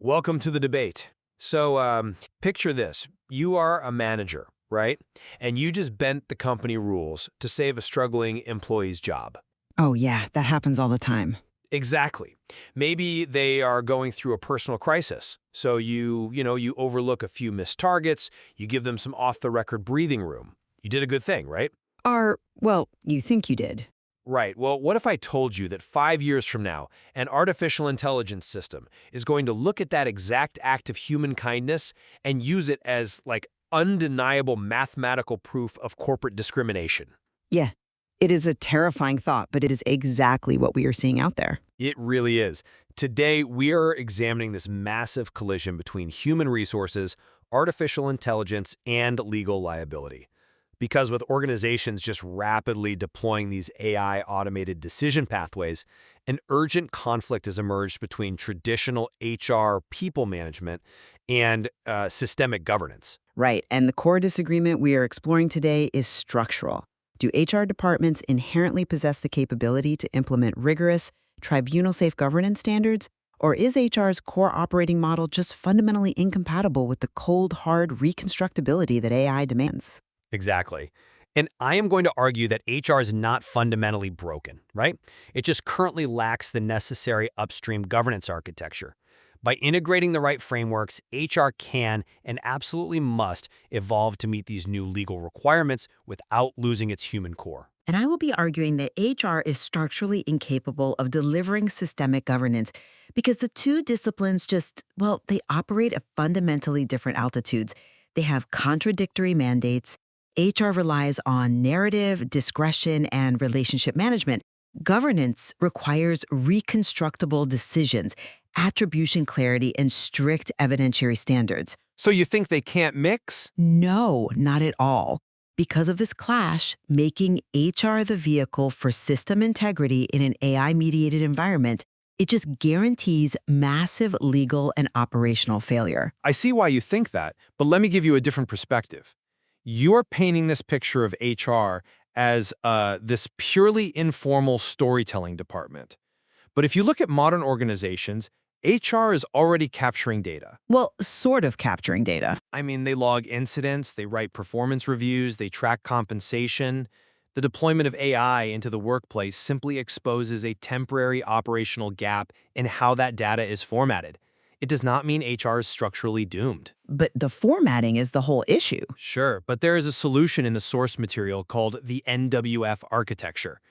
Welcome to the debate. Picture this. You are a manager, right? And you just bent the company rules to save a struggling employee's job. Oh yeah, that happens all the time. Exactly. Maybe they are going through a personal crisis. So you overlook a few missed targets, you give them some off-the-record breathing room. You did a good thing, right? Well, you think you did. Right. Well, what if I told you that 5 years from now, an artificial intelligence system is going to look at that exact act of human kindness and use it as, like, undeniable mathematical proof of corporate discrimination? Yeah, it is a terrifying thought, but it is exactly what we are seeing out there. It really is. Today, we are examining this massive collision between human resources, artificial intelligence, and legal liability. Because with organizations just rapidly deploying these AI automated decision pathways, an urgent conflict has emerged between traditional HR people management and systemic governance. Right, and the core disagreement we are exploring today is structural. Do HR departments inherently possess the capability to implement rigorous, tribunal-safe governance standards? Or is HR's core operating model just fundamentally incompatible with the cold, hard reconstructibility that AI demands? Exactly. And I am going to argue that HR is not fundamentally broken, right? It just currently lacks the necessary upstream governance architecture. By integrating the right frameworks, HR can and absolutely must evolve to meet these new legal requirements without losing its human core. And I will be arguing that HR is structurally incapable of delivering systemic governance because the two disciplines they operate at fundamentally different altitudes. They have contradictory mandates. HR relies on narrative, discretion, and relationship management. Governance requires reconstructible decisions, attribution clarity, and strict evidentiary standards. So you think they can't mix? No, not at all. Because of this clash, making HR the vehicle for system integrity in an AI-mediated environment, it just guarantees massive legal and operational failure. I see why you think that, but let me give you a different perspective. You're painting this picture of HR as this purely informal storytelling department. But if you look at modern organizations, HR is already capturing data. Well, sort of capturing data. I mean, they log incidents, they write performance reviews, they track compensation. The deployment of AI into the workplace simply exposes a temporary operational gap in how that data is formatted. It does not mean HR is structurally doomed. But the formatting is the whole issue. Sure, but there is a solution in the source material called the NWF architecture.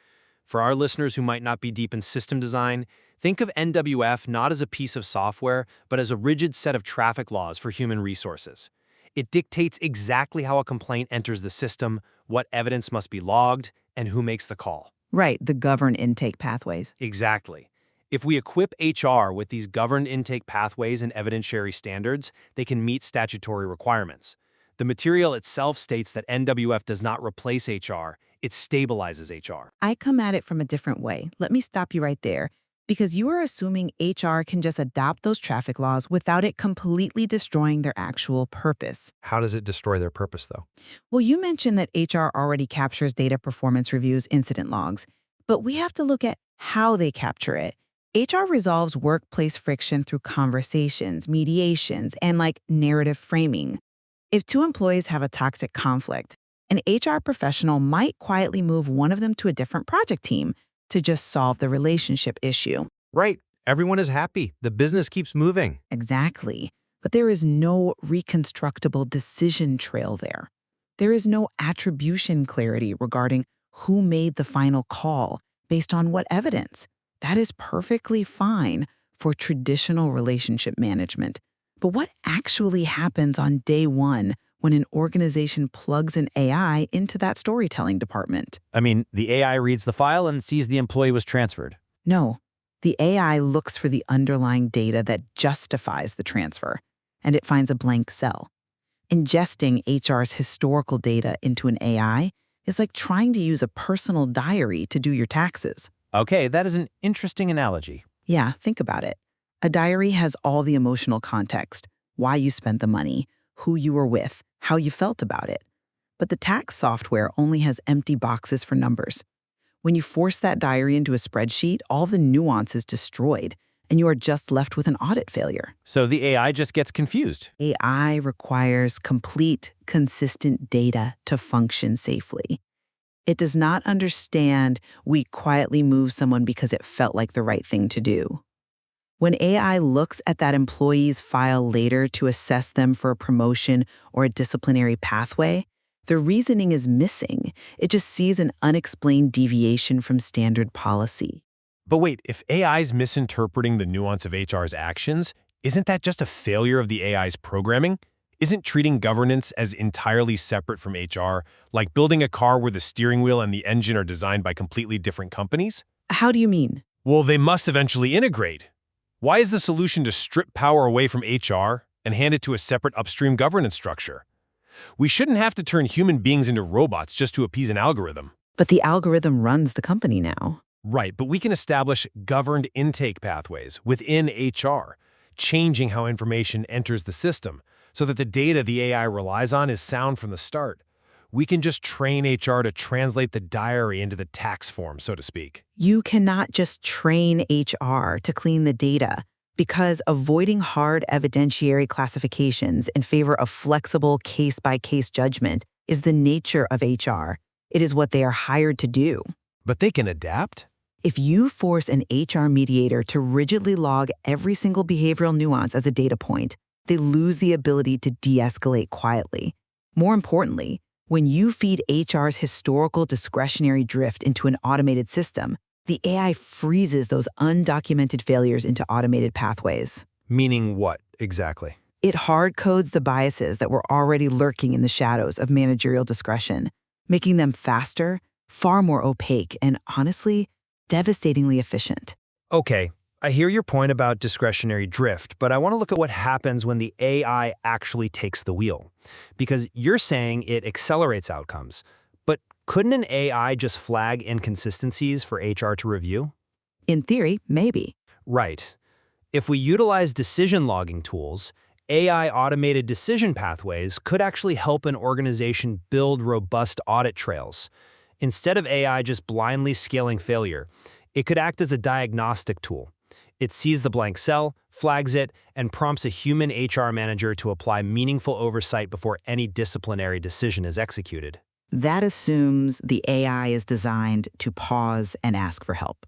For our listeners who might not be deep in system design, think of NWF not as a piece of software, but as a rigid set of traffic laws for human resources. It dictates exactly how a complaint enters the system, what evidence must be logged, and who makes the call. Right, the governed intake pathways. Exactly. If we equip HR with these governed intake pathways and evidentiary standards, they can meet statutory requirements. The material itself states that NWF does not replace HR, it stabilizes HR. I come at it from a different way. Let me stop you right there. Because you are assuming HR can just adopt those traffic laws without it completely destroying their actual purpose. How does it destroy their purpose, though? Well, you mentioned that HR already captures data performance reviews, incident logs. But we have to look at how they capture it. HR resolves workplace friction through conversations, mediations, and narrative framing. If two employees have a toxic conflict, an HR professional might quietly move one of them to a different project team to just solve the relationship issue. Right. Everyone is happy. The business keeps moving. Exactly. But there is no reconstructible decision trail there. There is no attribution clarity regarding who made the final call based on what evidence. That is perfectly fine for traditional relationship management. But what actually happens on day one when an organization plugs an AI into that storytelling department? I mean, the AI reads the file and sees the employee was transferred. No, the AI looks for the underlying data that justifies the transfer, and it finds a blank cell. Ingesting HR's historical data into an AI is like trying to use a personal diary to do your taxes. Okay, that is an interesting analogy. Yeah, think about it. A diary has all the emotional context, why you spent the money, who you were with, how you felt about it. But the tax software only has empty boxes for numbers. When you force that diary into a spreadsheet, all the nuance is destroyed, and you are just left with an audit failure. So the AI just gets confused. AI requires complete, consistent data to function safely. It does not understand we quietly moved someone because it felt like the right thing to do. When AI looks at that employee's file later to assess them for a promotion or a disciplinary pathway, the reasoning is missing. It just sees an unexplained deviation from standard policy. But wait, if AI's misinterpreting the nuance of HR's actions, isn't that just a failure of the AI's programming? Isn't treating governance as entirely separate from HR, like building a car where the steering wheel and the engine are designed by completely different companies? How do you mean? Well, they must eventually integrate. Why is the solution to strip power away from HR and hand it to a separate upstream governance structure? We shouldn't have to turn human beings into robots just to appease an algorithm. But the algorithm runs the company now. Right, but we can establish governed intake pathways within HR, changing how information enters the system so that the data the AI relies on is sound from the start. We can just train HR to translate the diary into the tax form, so to speak. You cannot just train HR to clean the data, because avoiding hard evidentiary classifications in favor of flexible case-by-case judgment is the nature of HR. It is what they are hired to do. But they can adapt? If you force an HR mediator to rigidly log every single behavioral nuance as a data point, they lose the ability to de-escalate quietly. More importantly, when you feed HR's historical discretionary drift into an automated system, the AI freezes those undocumented failures into automated pathways. Meaning what, exactly? It hard-codes the biases that were already lurking in the shadows of managerial discretion, making them faster, far more opaque, and honestly, devastatingly efficient. Okay, I hear your point about discretionary drift, but I want to look at what happens when the AI actually takes the wheel. Because you're saying it accelerates outcomes, but couldn't an AI just flag inconsistencies for HR to review? In theory, maybe. Right. If we utilize decision logging tools, AI automated decision pathways could actually help an organization build robust audit trails. Instead of AI just blindly scaling failure, it could act as a diagnostic tool. It sees the blank cell, flags it, and prompts a human HR manager to apply meaningful oversight before any disciplinary decision is executed. That assumes the AI is designed to pause and ask for help.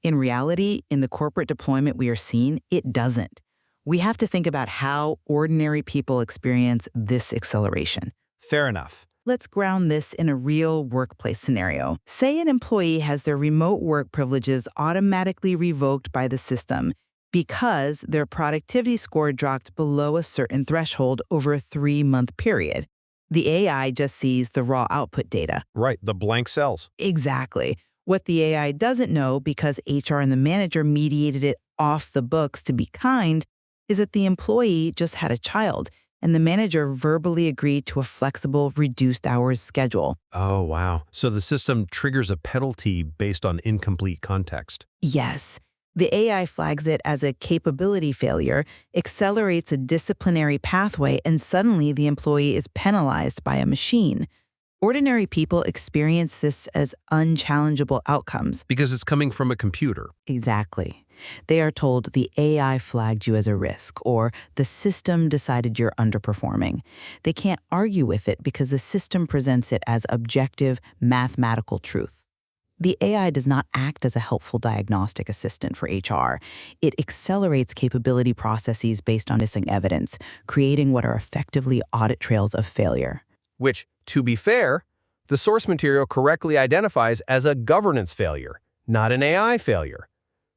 In reality, in the corporate deployment we are seeing, it doesn't. We have to think about how ordinary people experience this acceleration. Fair enough. Let's ground this in a real workplace scenario. Say an employee has their remote work privileges automatically revoked by the system because their productivity score dropped below a certain threshold over a 3-month period. The AI just sees the raw output data. Right, the blank cells. Exactly. What the AI doesn't know, because HR and the manager mediated it off the books to be kind, is that the employee just had a child, and the manager verbally agreed to a flexible, reduced hours schedule. Oh, wow. So the system triggers a penalty based on incomplete context. Yes. The AI flags it as a capability failure, accelerates a disciplinary pathway, and suddenly the employee is penalized by a machine. Ordinary people experience this as unchallengeable outcomes. Because it's coming from a computer. Exactly. They are told the AI flagged you as a risk, or the system decided you're underperforming. They can't argue with it because the system presents it as objective, mathematical truth. The AI does not act as a helpful diagnostic assistant for HR. It accelerates capability processes based on missing evidence, creating what are effectively audit trails of failure. Which, to be fair, the source material correctly identifies as a governance failure, not an AI failure.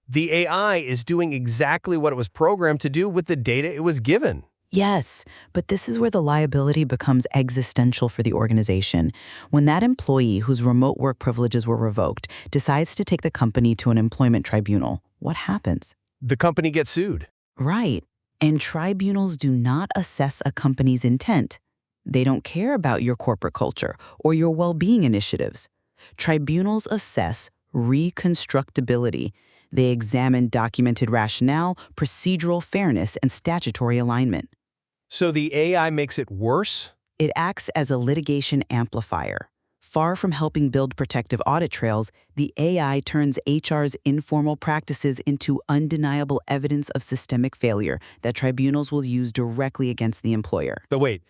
The AI is doing exactly what it was programmed to do with the data it was given. Yes, but this is where the liability becomes existential for the organization. When that employee whose remote work privileges were revoked decides to take the company to an employment tribunal, what happens? The company gets sued. Right. And tribunals do not assess a company's intent. They don't care about your corporate culture or your well-being initiatives. Tribunals assess reconstructibility. They examine documented rationale, procedural fairness, and statutory alignment. So the AI makes it worse? It acts as a litigation amplifier. Far from helping build protective audit trails, the AI turns HR's informal practices into undeniable evidence of systemic failure that tribunals will use directly against the employer. But wait,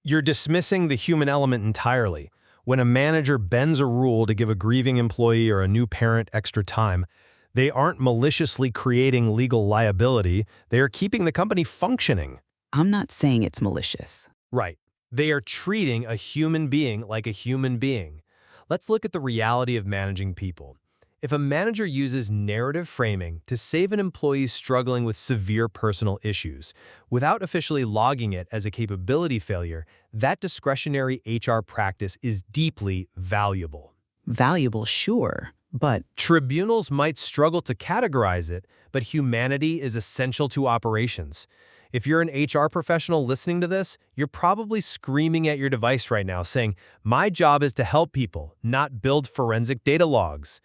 you're dismissing the human element entirely. When a manager bends a rule to give a grieving employee or a new parent extra time, they aren't maliciously creating legal liability, they are keeping the company functioning. I'm not saying it's malicious. Right. They are treating a human being like a human being. Let's look at the reality of managing people. If a manager uses narrative framing to save an employee struggling with severe personal issues, without officially logging it as a capability failure, that discretionary HR practice is deeply valuable. Valuable, sure, but Tribunals might struggle to categorize it, but humanity is essential to operations. If you're an HR professional listening to this, you're probably screaming at your device right now saying, "My job is to help people, not build forensic data logs."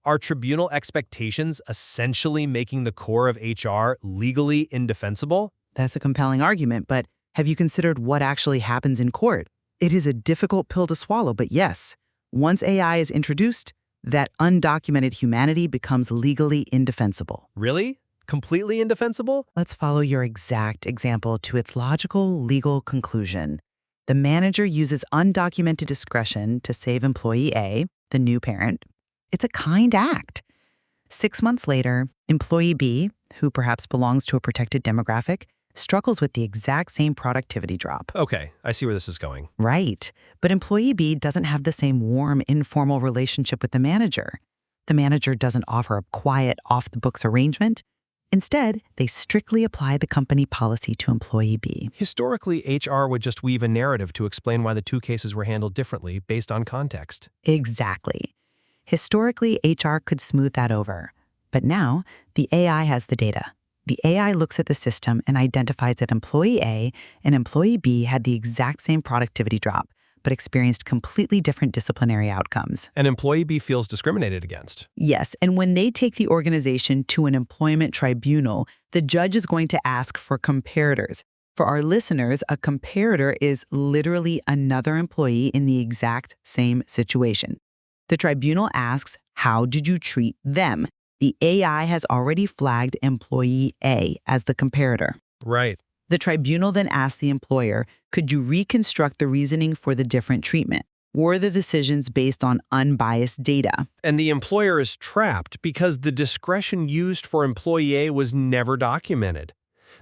Are tribunal expectations essentially making the core of HR legally indefensible? that's a compelling argument. But have you considered what actually happens in court? It is a difficult pill to swallow, but yes, once AI is introduced, that undocumented humanity becomes legally indefensible. Really? Completely indefensible? Let's follow your exact example to its logical legal conclusion. The manager uses undocumented discretion to save employee A, the new parent. It's a kind act. 6 months later, employee B, who perhaps belongs to a protected demographic, struggles with the exact same productivity drop. Okay, I see where this is going. Right. But employee B doesn't have the same warm, informal relationship with the manager. The manager doesn't offer a quiet, off-the-books arrangement. Instead, they strictly apply the company policy to employee B. Historically, HR would just weave a narrative to explain why the two cases were handled differently based on context. Exactly. Historically, HR could smooth that over. But now, the AI has the data. The AI looks at the system and identifies that employee A and employee B had the exact same productivity drop, but experienced completely different disciplinary outcomes. And employee B feels discriminated against. Yes, and when they take the organization to an employment tribunal, the judge is going to ask for comparators. For our listeners, a comparator is literally another employee in the exact same situation. The tribunal asks, how did you treat them? The AI has already flagged employee A as the comparator. Right. The tribunal then asks the employer, could you reconstruct the reasoning for the different treatment? Were the decisions based on unbiased data? And the employer is trapped because the discretion used for employee A was never documented.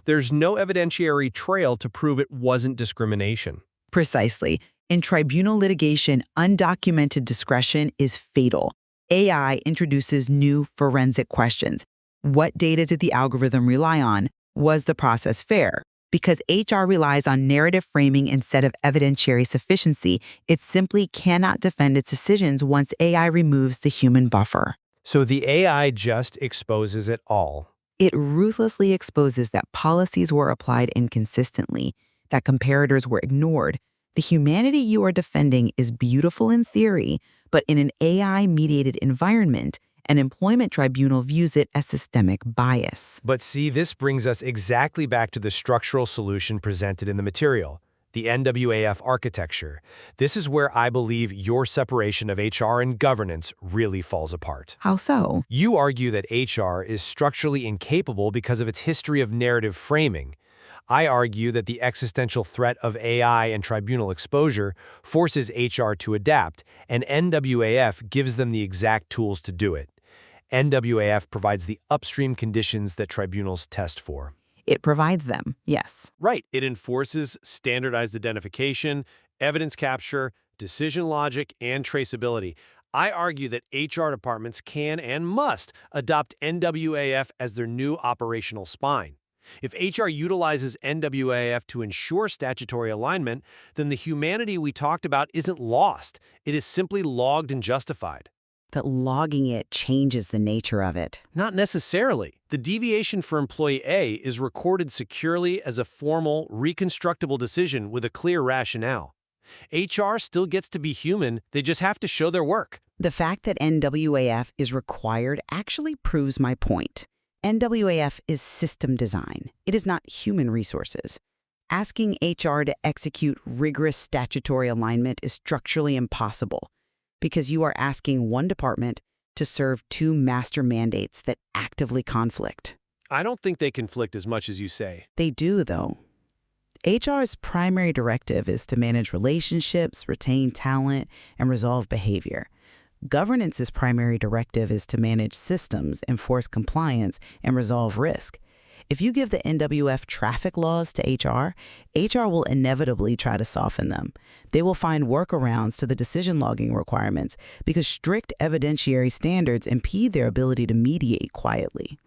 There's no evidentiary trail to prove it wasn't discrimination. Precisely. In tribunal litigation, undocumented discretion is fatal. AI introduces new forensic questions. What data did the algorithm rely on? Was the process fair? Because HR relies on narrative framing instead of evidentiary sufficiency, it simply cannot defend its decisions once AI removes the human buffer. So the AI just exposes it all. It ruthlessly exposes that policies were applied inconsistently, that comparators were ignored. The humanity you are defending is beautiful in theory, but in an AI-mediated environment, an employment tribunal views it as systemic bias. But see, this brings us exactly back to the structural solution presented in the material, the NWAF architecture. This is where I believe your separation of HR and governance really falls apart. How so? You argue that HR is structurally incapable because of its history of narrative framing. I argue that the existential threat of AI and tribunal exposure forces HR to adapt, and NWAF gives them the exact tools to do it. NWAF provides the upstream conditions that tribunals test for. It provides them, yes. Right. It enforces standardized identification, evidence capture, decision logic, and traceability. I argue that HR departments can and must adopt NWAF as their new operational spine. If HR utilizes NWAF to ensure statutory alignment, then the humanity we talked about isn't lost. It is simply logged and justified. But logging it changes the nature of it. Not necessarily. The deviation for employee A is recorded securely as a formal, reconstructible decision with a clear rationale. HR still gets to be human, they just have to show their work. The fact that NWAF is required actually proves my point. NWAF is system design. It is not human resources. Asking HR to execute rigorous statutory alignment is structurally impossible. because you are asking one department to serve two master mandates that actively conflict. I don't think they conflict as much as you say. They do, though. HR's primary directive is to manage relationships, retain talent, and resolve behavior. Governance's primary directive is to manage systems, enforce compliance, and resolve risk. If you give the NWF traffic laws to HR will inevitably try to soften them. They will find workarounds to the decision logging requirements because strict evidentiary standards impede their ability to mediate quietly.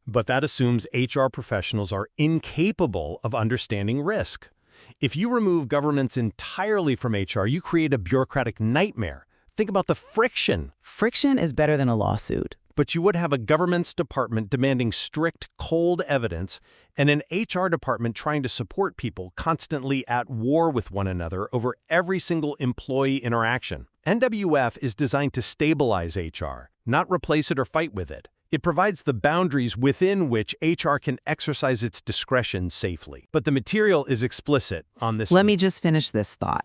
But that assumes HR professionals are incapable of understanding risk. If you remove governance entirely from HR, you create a bureaucratic nightmare. Think about the friction. Friction is better than a lawsuit. But you would have a governance department demanding strict, cold evidence and an HR department trying to support people constantly at war with one another over every single employee interaction. NWF is designed to stabilize HR, not replace it or fight with it. It provides the boundaries within which HR can exercise its discretion safely. But the material is explicit on this. Let me just finish this thought.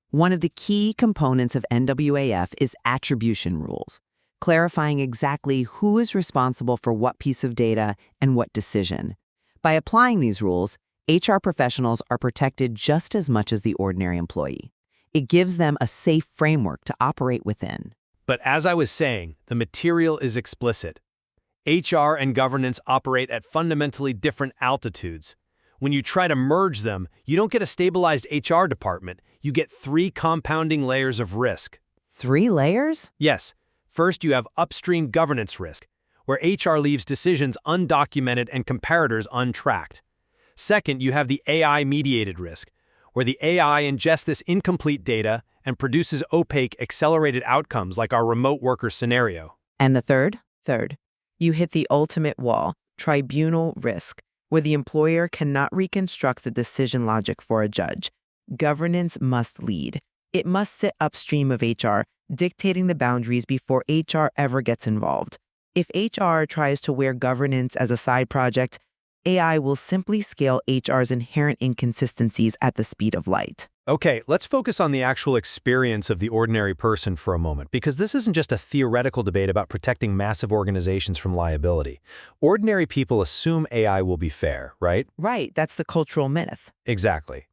One of the key components of NWAF is attribution rules, clarifying exactly who is responsible for what piece of data and what decision. By applying these rules, HR professionals are protected just as much as the ordinary employee. It gives them a safe framework to operate within. But as I was saying, the material is explicit. HR and governance operate at fundamentally different altitudes. When you try to merge them, you don't get a stabilized HR department. You get 3 compounding layers of risk. 3 layers? Yes. First, you have upstream governance risk, where HR leaves decisions undocumented and comparators untracked. Second, you have the AI-mediated risk, where the AI ingests this incomplete data and produces opaque, accelerated outcomes like our remote worker scenario. And the third? Third, you hit the ultimate wall, tribunal risk, where the employer cannot reconstruct the decision logic for a judge. Governance must lead. It must sit upstream of HR, dictating the boundaries before HR ever gets involved. If HR tries to wear governance as a side project, AI will simply scale HR's inherent inconsistencies at the speed of light. Okay, let's focus on the actual experience of the ordinary person for a moment, because this isn't just a theoretical debate about protecting massive organizations from liability. Ordinary people assume AI will be fair, right? Right, that's the cultural myth. Exactly.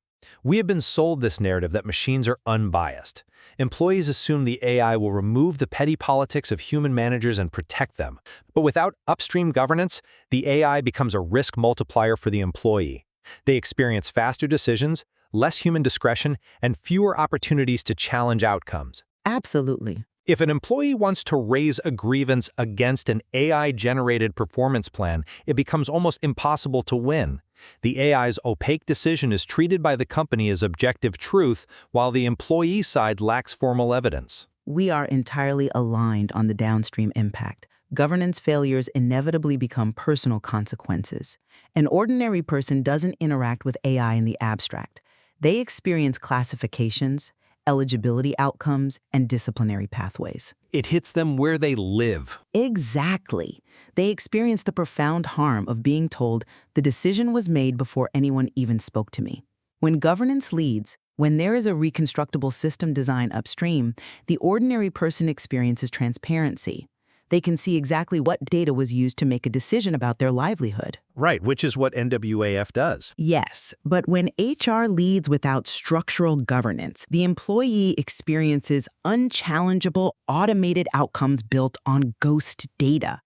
We have been sold this narrative that machines are unbiased. Employees assume the AI will remove the petty politics of human managers and protect them. But without upstream governance, the AI becomes a risk multiplier for the employee. They experience faster decisions, less human discretion, and fewer opportunities to challenge outcomes. Absolutely. If an employee wants to raise a grievance against an AI-generated performance plan, it becomes almost impossible to win. The AI's opaque decision is treated by the company as objective truth, while the employee side lacks formal evidence. We are entirely aligned on the downstream impact. Governance failures inevitably become personal consequences. An ordinary person doesn't interact with AI in the abstract. They experience classifications, eligibility outcomes, and disciplinary pathways. It hits them where they live. Exactly. They experience the profound harm of being told the decision was made before anyone even spoke to me. When governance leads, when there is a reconstructible system design upstream, the ordinary person experiences transparency. They can see exactly what data was used to make a decision about their livelihood. Right, which is what NWAF does. Yes, but when HR leads without structural governance, the employee experiences unchallengeable automated outcomes built on ghost data.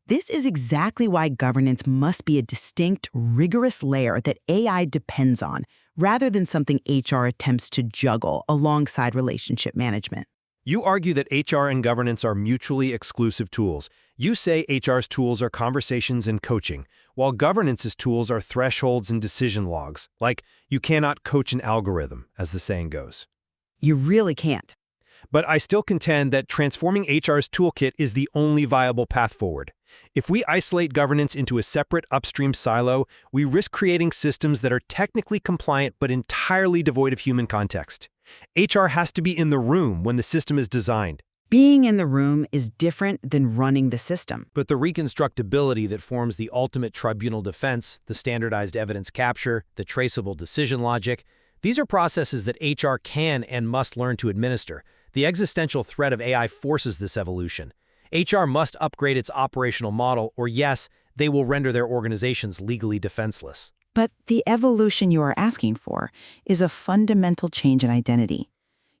This is exactly why governance must be a distinct, rigorous layer that AI depends on, rather than something HR attempts to juggle alongside relationship management. You argue that HR and governance are mutually exclusive tools. You say HR's tools are conversations and coaching, while governance's tools are thresholds and decision logs. Like, you cannot coach an algorithm, as the saying goes. You really can't. But I still contend that transforming HR's toolkit is the only viable path forward. If we isolate governance into a separate upstream silo, we risk creating systems that are technically compliant but entirely devoid of human context. HR has to be in the room when the system is designed. Being in the room is different than running the system. But the reconstructibility that forms the ultimate tribunal defense, the standardized evidence capture, the traceable decision logic, these are processes that HR can and must learn to administer. The existential threat of AI forces this evolution. HR must upgrade its operational model, or yes, they will render their organizations legally defenseless. But the evolution you are asking for is a fundamental change in identity.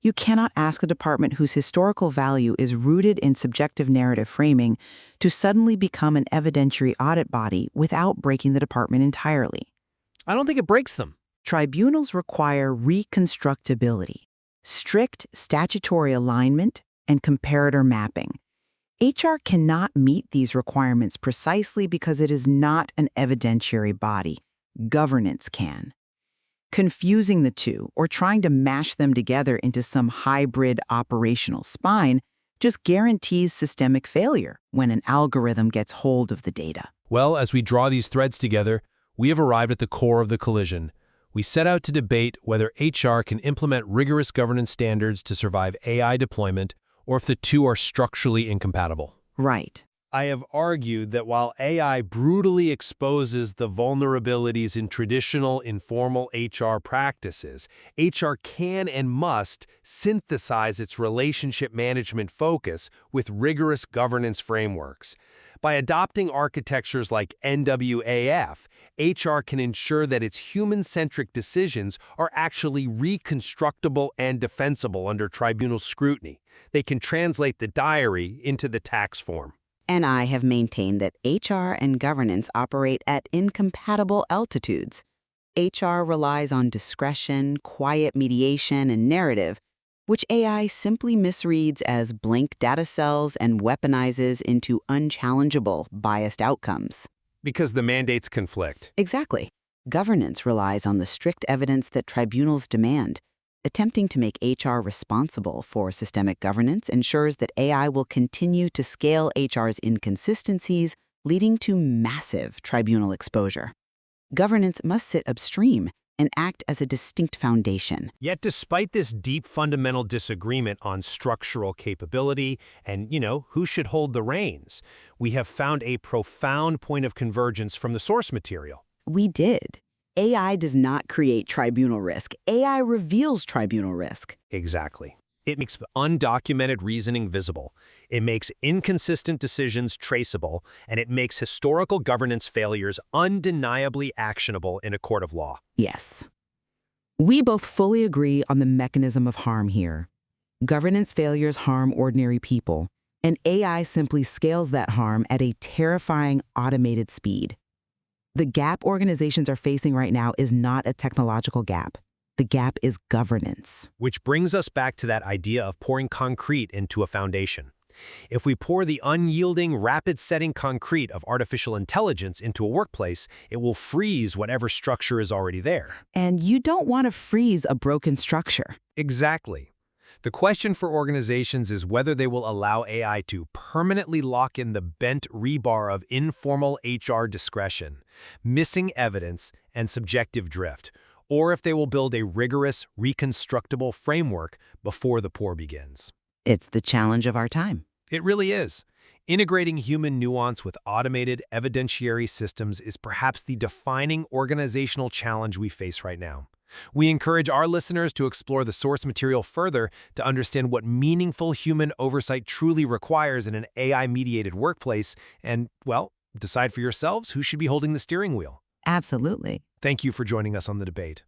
You cannot ask a department whose historical value is rooted in subjective narrative framing to suddenly become an evidentiary audit body without breaking the department entirely. I don't think it breaks them. Tribunals require reconstructibility, strict statutory alignment, and comparator mapping. HR cannot meet these requirements precisely because it is not an evidentiary body. Governance can. Confusing the two or trying to mash them together into some hybrid operational spine just guarantees systemic failure when an algorithm gets hold of the data. Well, as we draw these threads together, we have arrived at the core of the collision. We set out to debate whether HR can implement rigorous governance standards to survive AI deployment, or if the two are structurally incompatible. Right. I have argued that while AI brutally exposes the vulnerabilities in traditional informal HR practices, HR can and must synthesize its relationship management focus with rigorous governance frameworks. By adopting architectures like NWAF, HR can ensure that its human-centric decisions are actually reconstructible and defensible under tribunal scrutiny. They can translate the diary into the tax form. And I have maintained that HR and governance operate at incompatible altitudes. HR relies on discretion, quiet mediation, and narrative, which AI simply misreads as blank data cells and weaponizes into unchallengeable, biased outcomes. Because the mandates conflict. Exactly. Governance relies on the strict evidence that tribunals demand. Attempting to make HR responsible for systemic governance ensures that AI will continue to scale HR's inconsistencies, leading to massive tribunal exposure. Governance must sit upstream and act as a distinct foundation. Yet despite this deep fundamental disagreement on structural capability and, who should hold the reins, we have found a profound point of convergence from the source material. We did. AI does not create tribunal risk. AI reveals tribunal risk. Exactly. It makes undocumented reasoning visible. It makes inconsistent decisions traceable, and it makes historical governance failures undeniably actionable in a court of law. Yes. We both fully agree on the mechanism of harm here. Governance failures harm ordinary people, and AI simply scales that harm at a terrifying automated speed. The gap organizations are facing right now is not a technological gap. The gap is governance. Which brings us back to that idea of pouring concrete into a foundation. If we pour the unyielding, rapid-setting concrete of artificial intelligence into a workplace, it will freeze whatever structure is already there. And you don't want to freeze a broken structure. Exactly. The question for organizations is whether they will allow AI to permanently lock in the bent rebar of informal HR discretion, missing evidence, and subjective drift, or if they will build a rigorous, reconstructible framework before the pour begins. It's the challenge of our time. It really is. Integrating human nuance with automated evidentiary systems is perhaps the defining organizational challenge we face right now. We encourage our listeners to explore the source material further to understand what meaningful human oversight truly requires in an AI-mediated workplace and, decide for yourselves who should be holding the steering wheel. Absolutely. Thank you for joining us on The Debate.